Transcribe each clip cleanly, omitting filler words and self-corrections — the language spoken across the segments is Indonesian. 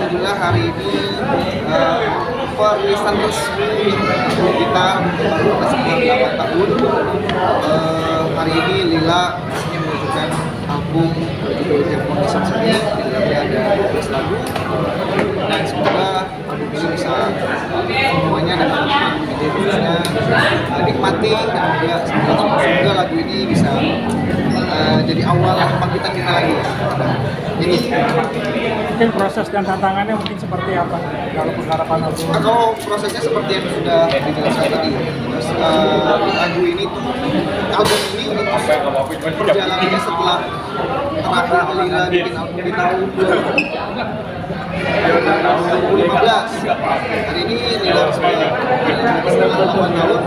alhamdulillah hari ini perilisan resmi kita baru sekitar 8 tahun. Hari ini Lila resmi menunjukkan album berjudul Telepon Lisan Seni, di dalamnya ada 12 lagu, dan semoga album ini bisa semuanya dapat menjadi khususnya nikmati, dan juga semoga lagu ini bisa jadi awal kebangkitan kita lagi. Ini mungkin proses dan tantangannya mungkin seperti apa kalau penggarapan album? atau prosesnya seperti yang sudah dijelaskan tadi. Terus lagu ini tuh, album ini perjalanannya setelah terakhir Lila bikin album di tahun 2015. Hari ini Lila setelah 8 tahun,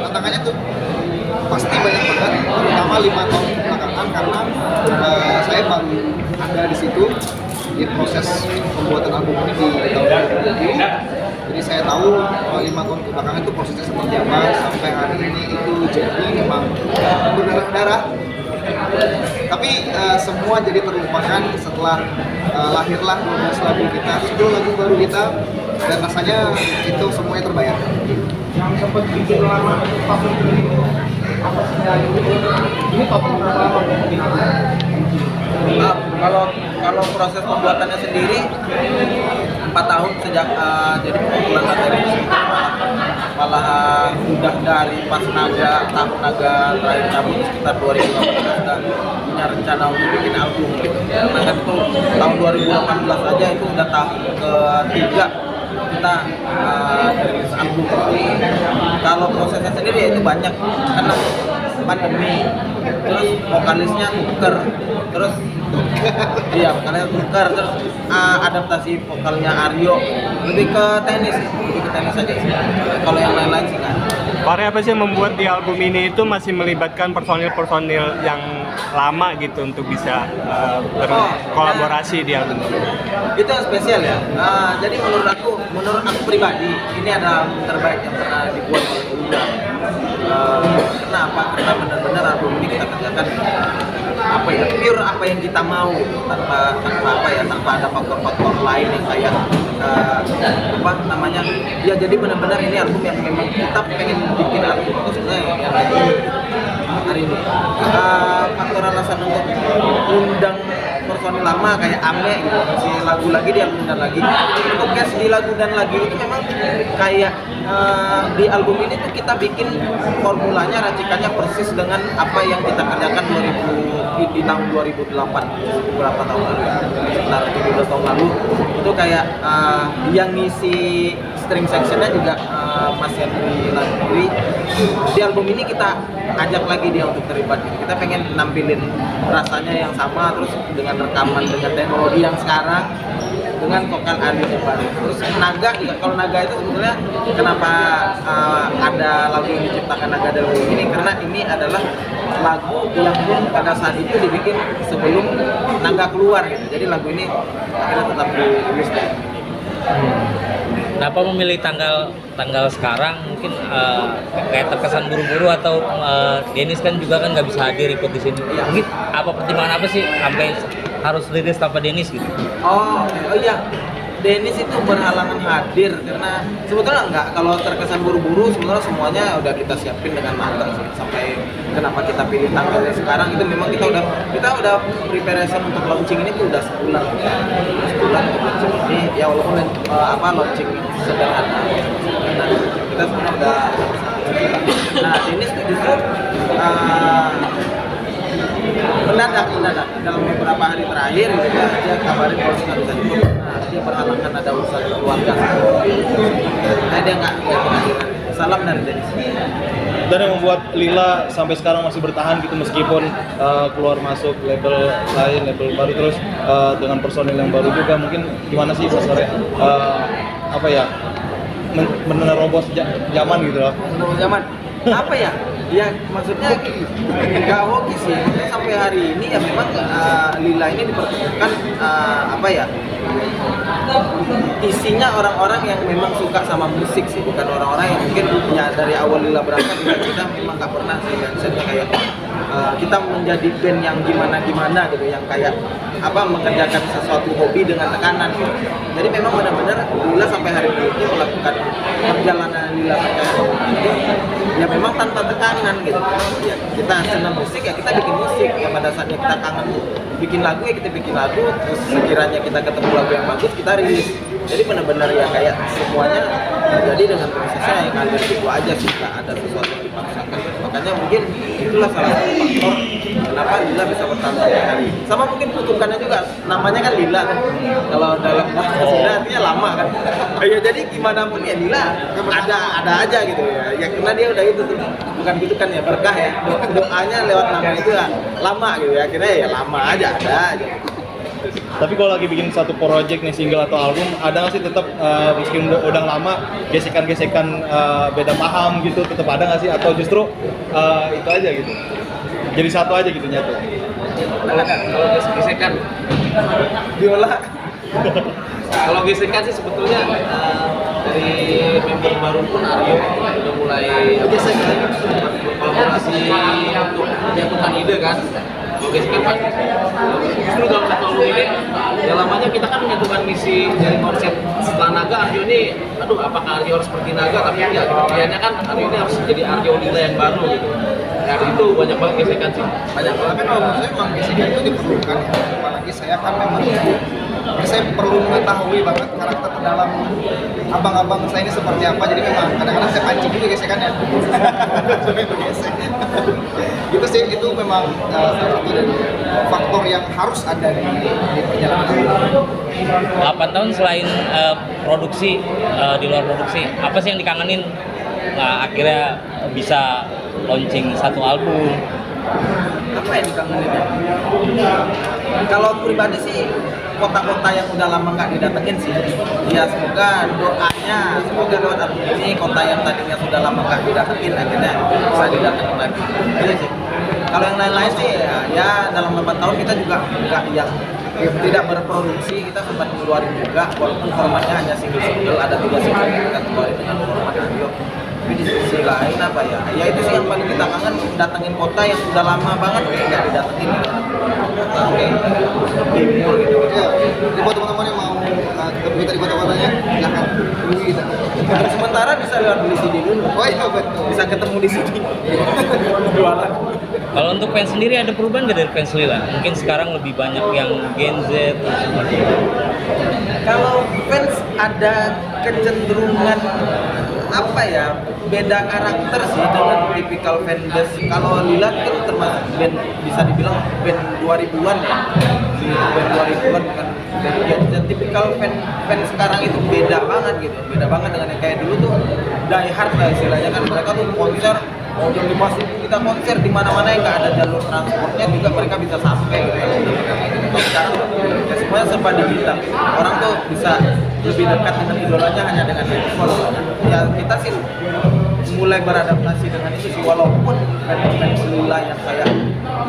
tantangannya tuh pasti banyak banget, terutama 5 tahun belakangan, karena saya baru ada di situ di proses pembuatan album ini di tahun 2020. Jadi saya tahu 5 tahun kebelakangan itu prosesnya seperti apa, sampai hari ini itu jadi memang berdarah-darah. Tapi semua jadi terlupakan setelah lahirlah 12 lagu kita, 10 lagu baru kita, dan rasanya itu semuanya terbayar. Yang sempat bikin lama ini kalau proses pembuatannya sendiri 4 tahun sejak jadi pengumpulan materi malah udah dari pas tahun naga terakhir cabut sekitar 2018 udah punya rencana untuk bikin album gitu. Karena kan itu tahun 2018 aja itu udah tahun ketiga kita rilis album. Kalau prosesnya sendiri ya itu banyak, karena pandemi, terus vokalisnya tuker, terus iya vokalnya tuker, terus adaptasi vokalnya Aryo lebih ke tenis aja sih. Kalau yang lain-lain sih kan. Pare, apa sih yang membuat di album ini itu masih melibatkan personil-personil yang lama gitu untuk bisa berkolaborasi di album ini? Itu yang spesial ya. Jadi menurut aku pribadi ini adalah terbaik yang pernah dibuat oleh Lila. Kenapa? Karena benar-benar album ini kita kerjakan pure apa yang kita mau, tanpa ada faktor-faktor lain yang kayak ya jadi benar-benar ini album yang memang kita pengen bikin album itu sebenarnya yang hari ini. Faktor alasan untuk undang personil lama kayak Ame gitu, si lagu lagi dia undang lagi. Untuk cast di lagu dan lagi itu memang kayak di album ini tuh kita bikin formulanya, racikannya persis dengan apa yang kita kerjakan di tahun 2008, beberapa tahun lalu, sekitar 17 tahun lalu. Itu kayak yang ngisi string sectionnya juga Mas Henry Landry. Di album ini kita ajak lagi dia untuk terlibat. Kita pengen nampilin rasanya yang sama, terus dengan rekaman dengan teknologi yang sekarang, dengan vokal Aryo Jepari. Terus Naga juga, kalau Naga itu sebetulnya kenapa ada lagu yang diciptakan Naga dalam lagu ini, karena ini adalah lagu yang pun pada saat itu dibikin sebelum Naga keluar gitu. Jadi lagu ini akhirnya tetap dirilis. Kenapa memilih tanggal sekarang? Mungkin kayak terkesan buru-buru, atau Dennis kan juga kan nggak bisa hadir ikut di sini. Mungkin apa pertimbangan apa sih sampai harus rilis tanpa Dennis gitu? Oh iya, Dennis itu berhalangan hadir karena sebetulnya enggak, kalau terkesan buru-buru sebetulnya semuanya udah kita siapin dengan matang sih. Sampai kenapa kita pilih tanggalnya sekarang itu memang kita udah preparation untuk launching ini tuh udah sebulan untuk launching ini ya, walaupun launching sederhana kita semua udah. Nah Dennis itu justru mendadak dalam beberapa hari terakhir gitu ya, dia kabarin kalau nggak bisa ikut. Nah, dia berhalangan ada urusan keluarga. Nah, dia nggak kehadiran. Salam dari Dennis. Dan yang membuat Lila sampai sekarang masih bertahan gitu meskipun keluar masuk label lain, label baru, terus dengan personil yang baru juga, mungkin gimana sih Mas Sore? Menerobos zaman gitu loh. Menerobos zaman. Apa ya? Ya maksudnya nggak hoki sih. Sampai hari ini ya memang Lila ini dipertemukan isinya orang-orang yang memang suka sama musik sih, bukan orang-orang yang mungkin ya dari awal Lila berangkat kita memang nggak pernah sih mindsetnya kayak kita menjadi band yang gimana gitu, yang kayak mengerjakan sesuatu hobi dengan tekanan gitu. Jadi memang benar-benar Lila sampai hari ini melakukan perjalanan Lila sampai hari ini ya memang tanpa tekanan gitu. Ya, kita senang musik ya kita bikin musik, ya pada saatnya kita kangen bikin lagu ya kita bikin lagu, terus sekiranya kita ketemu lagu yang bagus kita rilis. Jadi benar-benar ya kayak semuanya terjadi dengan prosesnya yang ngalir gitu aja sih, nggak ada sesuatu yang dipaksakan. Makanya mungkin itulah salah satu faktor kenapa Lila bisa bertahan sampai hari ini. Sama mungkin kutukannya juga, namanya kan Lila kan. Kalau dalam bahasa Sunda artinya lama kan. Ya jadi gimana pun ya Lila ada aja gitu ya. Ya karena dia udah itu tuh. Bukan gitu kan ya, berkah ya. Doanya lewat nama itu ya lama gitu ya. Akhirnya ya lama aja ada aja. Tapi kalau lagi bikin satu project nih, single atau album, ada nggak sih tetap meski udah lama gesekan-gesekan beda paham gitu, tetap ada nggak sih? Atau justru itu aja gitu, jadi satu aja gitu nyatu? Ada kalau gesekan biola. Kalau gesekan sih sebetulnya dari member baru pun Aryo udah mulai kolaborasi untuk menyatukan ide kan. Kalau gesekan pasti justru dalam satu album ini ya lamanya kita kan menyatukan misi dari konsep setelah Naga. Aryo ini apakah Aryo harus seperti Naga, tapi ya pilihannya kan Aryo ini harus jadi Aryo Lila yang baru gitu. Dari itu banyak banget gesekan sih, banyak banget. Tapi kalau menurut saya memang gesekan itu diperlukan ya. Apalagi saya kan memang saya perlu mengetahui banget karakter dalam abang-abang saya ini seperti apa. Jadi memang kadang-kadang saya pancing juga gesekannya. Sampai bergesek. Itu sih, itu memang salah satu dari faktor yang harus ada di perjalanan. 8 tahun selain produksi, di luar produksi, apa sih yang dikangenin? Nah, akhirnya bisa launching satu album. Apa yang dikangenin ya? Kalau pribadi sih kota-kota yang udah lama nggak didatengin sih. Ya semoga doanya, semoga lewat album ini kota yang tadinya sudah lama nggak didatengin akhirnya bisa didatengin lagi. Gitu sih. Kalau yang lain-lain sih ya dalam 8 tahun kita juga nggak yang tidak berproduksi, kita sempat keluarin juga walaupun formatnya hanya single-single, ada 3 single yang kita keluarin dengan format audio. Tapi di sisi lain ya itu sih yang paling kita kangen, datengin kota yang udah lama banget kayak nggak didatengin oke timur gitu. Ya, buat teman-teman yang mau ketemu kita di kota-kotanya, silahkan hubungi kita. Untuk sementara bisa lewat beli CD dulu. Oh iya betul. Bisa ketemu di sini jualan. Kalau untuk fans sendiri ada perubahan nggak dari fans Lila? Mungkin sekarang lebih banyak yang Gen Z. Kalau fans ada kecenderungan beda karakter sih dengan tipikal fanbase. Kalau Lila kan termasuk band bisa dibilang band 2000-an ya. Band 2000-an kan. Dan tipikal fan sekarang itu beda banget gitu. Beda banget dengan yang kayak dulu tuh die hard lah istilahnya kan. Mereka tuh konser jam 5 subuh kita konser di mana-mana yang nggak ada jalur transportnya juga mereka bisa sampai gitu ya. Kalau sekarang ya semuanya serba digital. Orang tuh bisa lebih dekat dengan idolanya hanya dengan handphone. Ya kita sih mulai beradaptasi dengan itu sih, walaupun fans Lila yang kayak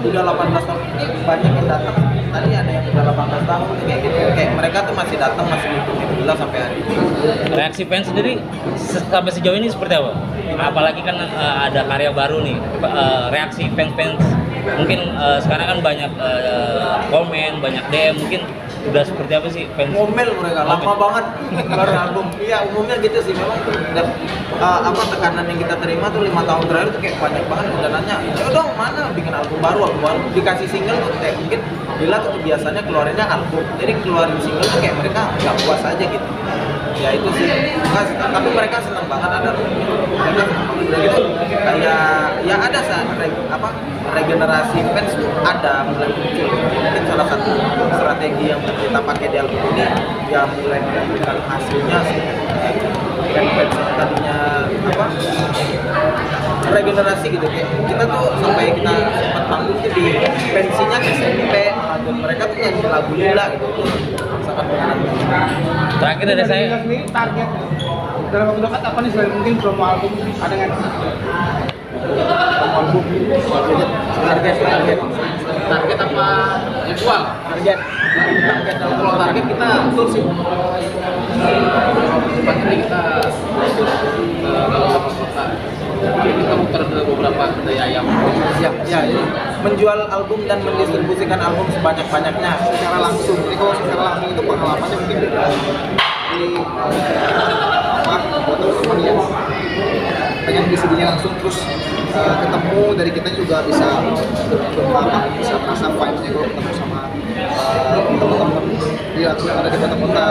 udah 18 tahun ini banyak yang datang. Tadi ada yang udah 18 tahun kayak gitu, kayak mereka tuh masih datang, masih ngikutin Lila sampai hari ini. Reaksi fans sendiri sampai sejauh ini seperti apa? Apalagi kan ada karya baru nih, reaksi fans mungkin sekarang kan banyak komen, banyak DM, mungkin udah seperti apa sih fans? Ngomel mereka, lama banget keluarin album. Iya umumnya gitu sih, memang dan tekanan yang kita terima tuh 5 tahun terakhir tuh kayak banyak banget udah nanya, ya dong mana bikin album baru, dikasih single tuh kayak mungkin Lila tuh biasanya keluarinnya album, jadi keluarin single tuh kayak mereka nggak puas aja gitu. Ya itu sih, tapi mereka senang banget ada mereka senang banget udah gitu kayak ya ada regenerasi fans tuh ada mulai muncul. Mungkin salah satu strategi yang kita pakai di album ini ya mulai menunjukkan hasilnya sih. Dan fans yang tadinya regenerasi gitu kayak kita tuh sampai kita sempat manggung tuh di pensinya SMP dan mereka tuh nyanyi lagu Lila gitu, itu sangat menyenangkan. Terakhir dari saya, Sendiri target dalam waktu dekat apa nih selain mungkin promo album ada nggak? Target apa jual? Target kalau target kita betul sih. Tempat ini kita kalau kota kita muter ke beberapa kedai ayam. Siap. Ya. menjual album dan mendistribusikan album sebanyak-banyaknya. Secara langsung. Jadi kalau secara langsung itu pengalamannya mungkin beda. Di teman-teman yang pengen di CD-nya langsung terus ketemu dari kita juga bisa bisa merasa vibes-nya kalau ketemu sama teman-teman di yang ada di kota-kota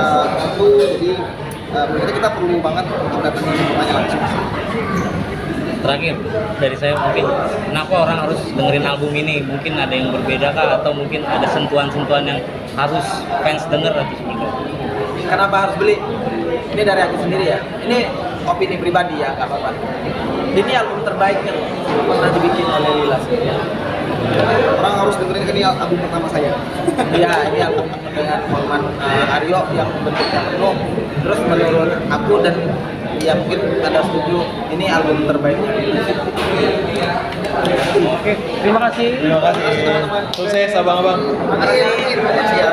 itu. Jadi menurut kita perlu banget untuk datangin semuanya langsung. Terakhir dari saya mungkin kenapa orang harus dengerin album ini? Mungkin ada yang berbeda kah atau mungkin ada sentuhan-sentuhan yang harus fans denger atau seperti apa? Kenapa harus beli? Ini dari aku sendiri ya. Ini opini pribadi ya, nggak apa-apa. Ini album terbaik yang pernah dibikin oleh Lila Setia. Orang harus dengerin ini album pertama saya. Iya, ini album dengan Muhammad Aryo yang bentuknya penuh. Terus menurut aku dan ya mungkin ada setuju, ini album terbaiknya. Oke, terima kasih. Terima kasih teman-teman. Sukses abang-abang. Makasih ya.